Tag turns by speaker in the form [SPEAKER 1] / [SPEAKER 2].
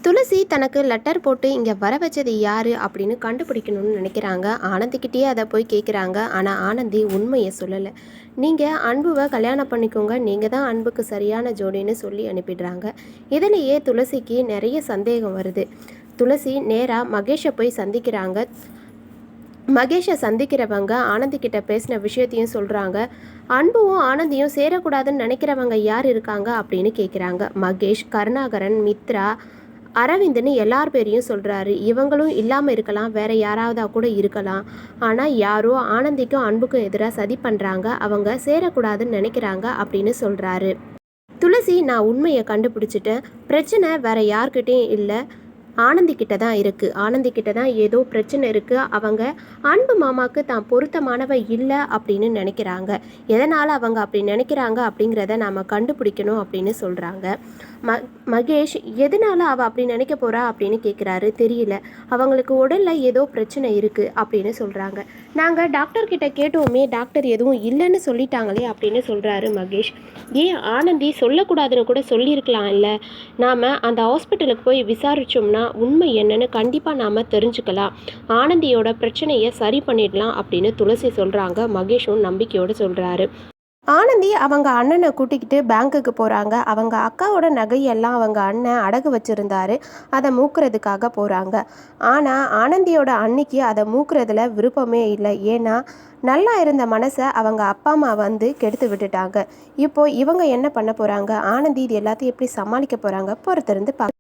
[SPEAKER 1] துளசி தனக்கு லெட்டர் போட்டு இங்கே வர வச்சது யார் அப்படின்னு கண்டுபிடிக்கணும்னு நினைக்கிறாங்க. ஆனந்திக்கிட்டேயே அதை போய் கேட்குறாங்க. ஆனால் ஆனந்தி உண்மையை சொல்லலை. நீங்கள் அன்புவை கல்யாணம் பண்ணிக்கோங்க, நீங்கள் தான் அன்புக்கு சரியான ஜோடின்னு சொல்லி அனுப்பிடுறாங்க. இதிலேயே துளசிக்கு நிறைய சந்தேகம் வருது. துளசி நேராக மகேஷை போய் சந்திக்கிறாங்க. மகேஷை சந்திக்கிறவங்க ஆனந்திக்கிட்ட பேசின விஷயத்தையும் சொல்கிறாங்க. அன்புவும் ஆனந்தியும் சேரக்கூடாதுன்னு நினைக்கிறவங்க யார் இருக்காங்க அப்படின்னு கேட்குறாங்க. மகேஷ், கருணாகரன், மித்ரா, அரவிந்த்னு எல்லார் பேரையும் சொல்கிறாரு. இவங்களும் இல்லாமல் இருக்கலாம், வேற யாராவதா கூட இருக்கலாம். ஆனால் யாரோ ஆனந்திக்கும் அன்புக்கும் எதிராக சதி பண்ணுறாங்க, அவங்க சேரக்கூடாதுன்னு நினைக்கிறாங்க அப்படின்னு சொல்கிறாரு. துளசி, நான் உண்மையை கண்டுபிடிச்சிட்டேன். பிரச்சனை வேற யார்கிட்டையும் இல்லை, ஆனந்தி கிட்ட தான் இருக்குது. ஆனந்தி கிட்ட தான் ஏதோ பிரச்சனை இருக்குது. அவங்க அன்பு மாமாவுக்கு தான் பொருத்தமானவ இல்லை அப்படின்னு நினைக்கிறாங்க. எதனால் அவங்க அப்படி நினைக்கிறாங்க அப்படிங்கிறத நாம் கண்டுபிடிக்கணும் அப்படின்னு சொல்கிறாங்க. மகேஷ், எதனால் அவள் அப்படி நினைக்க போகிறா அப்படின்னு கேட்குறாரு. தெரியல, அவங்களுக்கு உடலில் ஏதோ பிரச்சனை இருக்குது அப்படின்னு சொல்கிறாங்க. நாங்கள் டாக்டர்கிட்ட கேட்டோமே, டாக்டர் எதுவும் இல்லைன்னு சொல்லிட்டாங்களே அப்படின்னு சொல்கிறாரு மகேஷ். ஏன் ஆனந்தி சொல்லக்கூடாதுன்னு கூட சொல்லியிருக்கலாம் இல்லை? நாம் அந்த ஹாஸ்பிட்டலுக்கு போய் விசாரித்தோம்னா உண்மை என்னன்னு கண்டிப்பாக நாம் தெரிஞ்சுக்கலாம். ஆனந்தியோட பிரச்சனையை சரி பண்ணிடலாம் அப்படின்னு துளசி சொல்கிறாங்க. மகேஷும் நம்பிக்கையோடு சொல்கிறாரு. ஆனந்தி அவங்க அண்ணனை கூட்டிக்கிட்டு பேங்க்குக்கு போகிறாங்க. அவங்க அக்காவோட நகையெல்லாம் அவங்க அண்ணன் அடகு வச்சுருந்தாரு, அதை மூக்குறதுக்காக போகிறாங்க. ஆனால் ஆனந்தியோட அன்னிக்கு அதை மூக்குறதுல விருப்பமே இல்லை. ஏன்னா நல்லா இருந்த மனசை அவங்க அப்பா அம்மா வந்து கெடுத்து விட்டுட்டாங்க. இப்போது இவங்க என்ன பண்ண போகிறாங்க, ஆனந்தி இது எல்லாத்தையும் எப்படி சமாளிக்க போகிறாங்க, பொறுத்திருந்து பார்க்க.